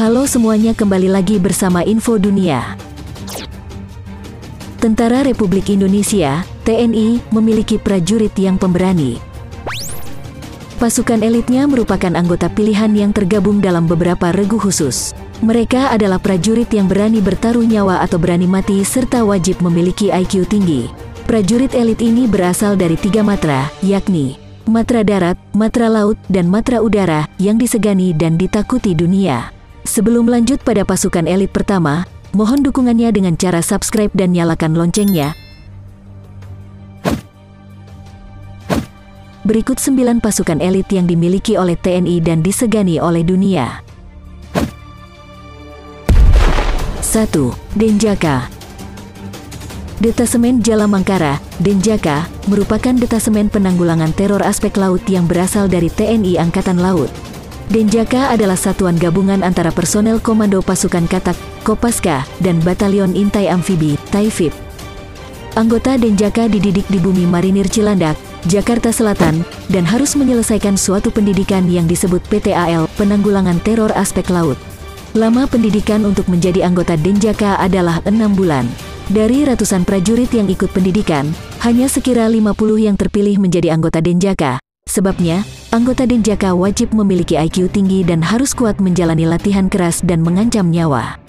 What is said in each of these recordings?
Halo semuanya, kembali lagi bersama Info Dunia. Tentara Republik Indonesia, TNI, memiliki prajurit yang pemberani. Pasukan elitnya merupakan anggota pilihan yang tergabung dalam beberapa regu khusus. Mereka adalah prajurit yang berani bertaruh nyawa atau berani mati serta wajib memiliki IQ tinggi. Prajurit elit ini berasal dari 3 matra, yakni matra darat, matra laut, dan matra udara yang disegani dan ditakuti dunia. Sebelum lanjut pada pasukan elit pertama, mohon dukungannya dengan cara subscribe dan nyalakan loncengnya. Berikut 9 pasukan elit yang dimiliki oleh TNI dan disegani oleh dunia. 1. Denjaka. Detasemen Jala Mangkara, Denjaka, merupakan detasemen penanggulangan teror aspek laut yang berasal dari TNI Angkatan Laut. Denjaka adalah satuan gabungan antara personel Komando Pasukan Katak, Kopaska, dan Batalion Intai Amfibi, Taifib. Anggota Denjaka dididik di Bumi Marinir Cilandak, Jakarta Selatan, dan harus menyelesaikan suatu pendidikan yang disebut PTAL, Penanggulangan Teror Aspek Laut. Lama pendidikan untuk menjadi anggota Denjaka adalah 6 bulan. Dari ratusan prajurit yang ikut pendidikan, hanya sekira 50 yang terpilih menjadi anggota Denjaka. Sebabnya, anggota Denjaka wajib memiliki IQ tinggi dan harus kuat menjalani latihan keras dan mengancam nyawa.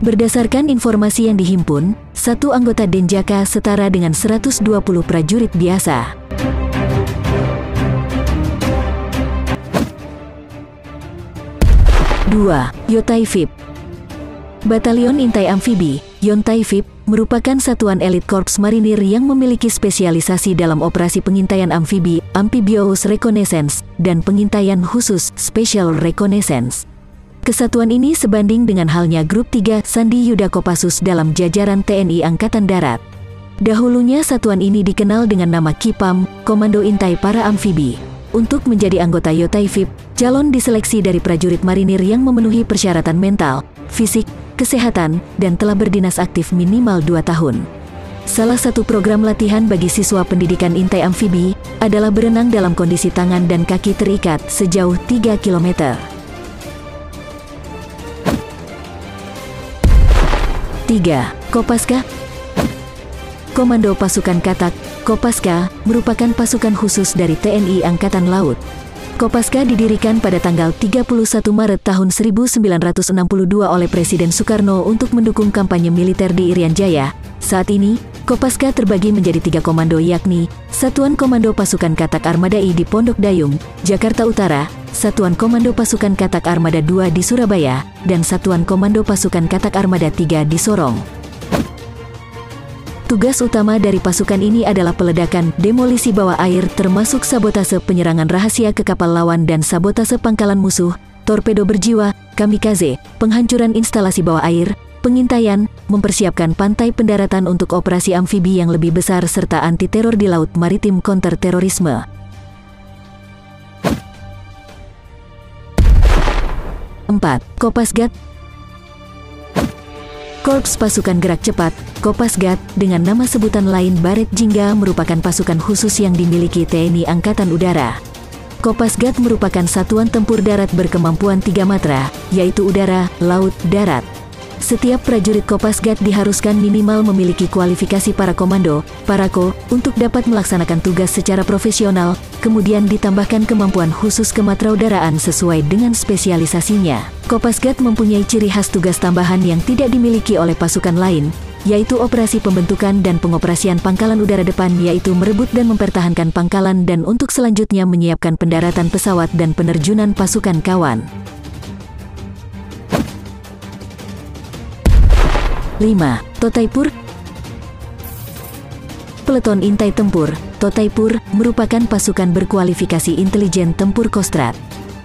Berdasarkan informasi yang dihimpun, satu anggota Denjaka setara dengan 120 prajurit biasa. Dua, Yotaifib. Batalion Intai Amfibi, Yontaifib, merupakan satuan elit Korps Marinir yang memiliki spesialisasi dalam operasi pengintaian amfibi, Amphibious Reconnaissance, dan pengintaian khusus, Special Reconnaissance. Kesatuan ini sebanding dengan halnya Grup 3 Sandi Yuda Kopassus dalam jajaran TNI Angkatan Darat. Dahulunya satuan ini dikenal dengan nama KIPAM, Komando Intai Para Amfibi. Untuk menjadi anggota Yotaifib, calon diseleksi dari prajurit marinir yang memenuhi persyaratan mental, fisik, kesehatan, dan telah berdinas aktif minimal 2 tahun. Salah satu program latihan bagi siswa pendidikan Intai Amfibi adalah berenang dalam kondisi tangan dan kaki terikat sejauh 3 km. 3. Kopaska. Komando Pasukan Katak, Kopaska, merupakan pasukan khusus dari TNI Angkatan Laut. Kopaska didirikan pada tanggal 31 Maret tahun 1962 oleh Presiden Soekarno untuk mendukung kampanye militer di Irian Jaya. Saat ini, Kopaska terbagi menjadi 3 komando, yakni Satuan Komando Pasukan Katak Armada I di Pondok Dayung, Jakarta Utara, Satuan Komando Pasukan Katak Armada II di Surabaya, dan Satuan Komando Pasukan Katak Armada III di Sorong. Tugas utama dari pasukan ini adalah peledakan, demolisi bawah air termasuk sabotase penyerangan rahasia ke kapal lawan dan sabotase pangkalan musuh, torpedo berjiwa, kamikaze, penghancuran instalasi bawah air, pengintaian, mempersiapkan pantai pendaratan untuk operasi amfibi yang lebih besar serta anti-teror di laut maritim konter-terorisme. 4. Kopasgat. Korps Pasukan Gerak Cepat, Kopasgat, dengan nama sebutan lain Baret Jingga, merupakan pasukan khusus yang dimiliki TNI Angkatan Udara. Kopasgat merupakan satuan tempur darat berkemampuan 3 matra, yaitu udara, laut, darat. Setiap prajurit Kopasgat diharuskan minimal memiliki kualifikasi para komando, Parako, untuk dapat melaksanakan tugas secara profesional, kemudian ditambahkan kemampuan khusus kematraudaraan sesuai dengan spesialisasinya. Kopasgat mempunyai ciri khas tugas tambahan yang tidak dimiliki oleh pasukan lain, yaitu operasi pembentukan dan pengoperasian pangkalan udara depan, yaitu merebut dan mempertahankan pangkalan dan untuk selanjutnya menyiapkan pendaratan pesawat dan penerjunan pasukan kawan. 5. Totaipur. Peleton Intai Tempur, Totaipur, merupakan pasukan berkualifikasi intelijen tempur Kostrad.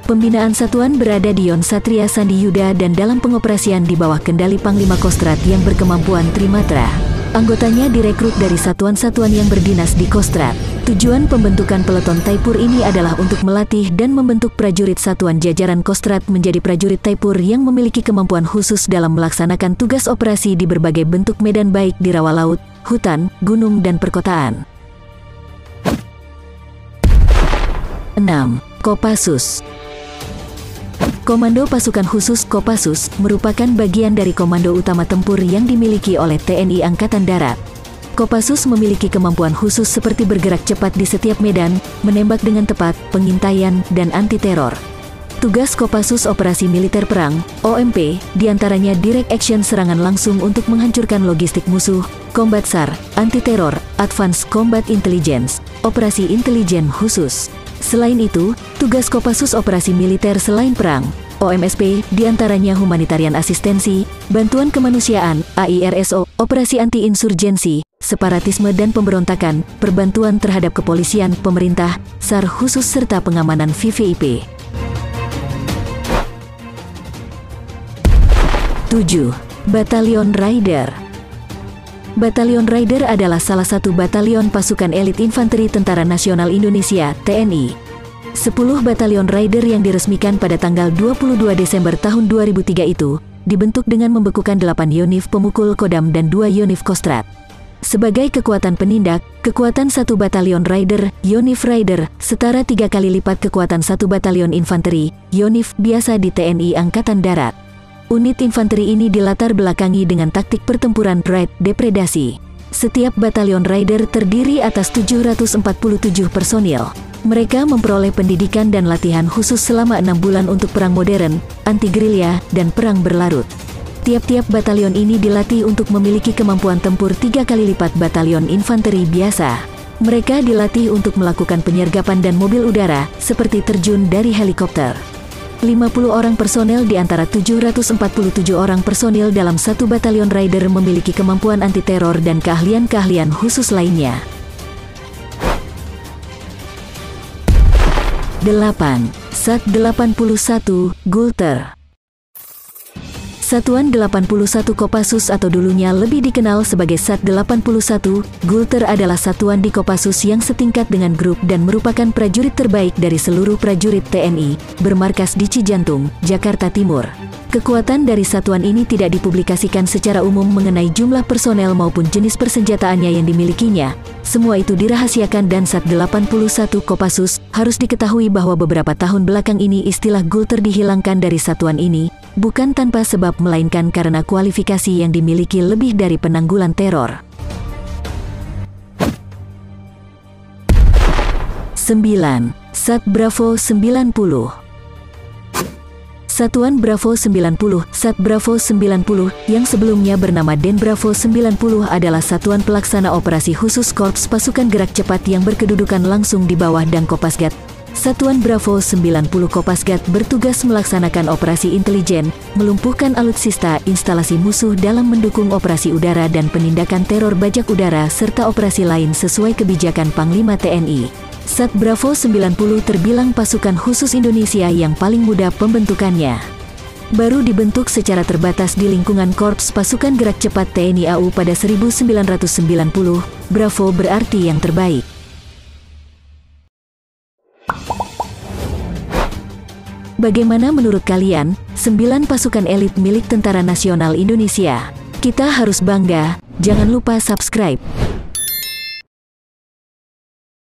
Pembinaan satuan berada di Yon Satria Sandi Yuda dan dalam pengoperasian di bawah kendali Panglima Kostrad yang berkemampuan Trimatra. Anggotanya direkrut dari satuan-satuan yang berdinas di Kostrad. Tujuan pembentukan peleton Taipur ini adalah untuk melatih dan membentuk prajurit satuan jajaran Kostrad menjadi prajurit Taipur yang memiliki kemampuan khusus dalam melaksanakan tugas operasi di berbagai bentuk medan baik di rawa laut, hutan, gunung, dan perkotaan. 6. Kopassus. Komando Pasukan Khusus Kopassus merupakan bagian dari Komando Utama Tempur yang dimiliki oleh TNI Angkatan Darat. Kopassus memiliki kemampuan khusus seperti bergerak cepat di setiap medan, menembak dengan tepat, pengintaian, dan anti-teror. Tugas Kopassus Operasi Militer Perang, OMP, diantaranya Direct Action serangan langsung untuk menghancurkan logistik musuh, Combat SAR, anti-teror, Advanced Combat Intelligence, Operasi Intelijen Khusus. Selain itu, tugas Kopassus Operasi Militer Selain Perang, OMSP, diantaranya humanitarian asistensi, bantuan kemanusiaan, AIRSO, operasi anti-insurgensi, separatisme dan pemberontakan, perbantuan terhadap kepolisian, pemerintah, SAR khusus serta pengamanan VVIP. 7. Batalion Raider. Batalion Raider adalah salah satu batalion pasukan elit infanteri Tentara Nasional Indonesia, TNI. 10 batalion Raider yang diresmikan pada tanggal 22 Desember tahun 2003 itu, dibentuk dengan membekukan 8 Yonif pemukul Kodam dan 2 Yonif Kostrat. Sebagai kekuatan penindak, kekuatan 1 batalion Raider, Yonif Raider, setara 3 kali lipat kekuatan 1 batalion infanteri, Yonif biasa di TNI Angkatan Darat. Unit infanteri ini dilatar belakangi dengan taktik pertempuran raid depredasi. Setiap batalion Raider terdiri atas 747 personil. Mereka memperoleh pendidikan dan latihan khusus selama 6 bulan untuk perang modern, anti-gerilya, dan perang berlarut. Tiap-tiap batalion ini dilatih untuk memiliki kemampuan tempur 3 kali lipat batalion infanteri biasa. Mereka dilatih untuk melakukan penyergapan dan mobil udara, seperti terjun dari helikopter. 50 orang personel di antara 747 orang personil dalam satu batalion Raider memiliki kemampuan anti-teror dan keahlian-keahlian khusus lainnya. 8. Sat 81, Gulter. Satuan 81 Kopassus atau dulunya lebih dikenal sebagai Sat 81, Gulter adalah satuan di Kopassus yang setingkat dengan grup dan merupakan prajurit terbaik dari seluruh prajurit TNI, bermarkas di Cijantung, Jakarta Timur. Kekuatan dari satuan ini tidak dipublikasikan secara umum mengenai jumlah personel maupun jenis persenjataannya yang dimilikinya. Semua itu dirahasiakan dan Sat 81 Kopassus. Harus diketahui bahwa beberapa tahun belakang ini istilah Gulter dihilangkan dari satuan ini, bukan tanpa sebab melainkan karena kualifikasi yang dimiliki lebih dari penanggulan teror. 9. Sat Bravo 90. Satuan Bravo 90, Sat Bravo 90, yang sebelumnya bernama Den Bravo 90 adalah satuan pelaksana operasi khusus Korps Pasukan Gerak Cepat yang berkedudukan langsung di bawah Dang Kopasgat. Satuan Bravo 90 Kopasgat bertugas melaksanakan operasi intelijen, melumpuhkan alutsista instalasi musuh dalam mendukung operasi udara dan penindakan teror bajak udara serta operasi lain sesuai kebijakan Panglima TNI. Sat Bravo 90 terbilang pasukan khusus Indonesia yang paling muda pembentukannya. Baru dibentuk secara terbatas di lingkungan Korps Pasukan Gerak Cepat TNI AU pada 1990, Bravo berarti yang terbaik. Bagaimana menurut kalian, 9 pasukan elit milik Tentara Nasional Indonesia? Kita harus bangga, jangan lupa subscribe.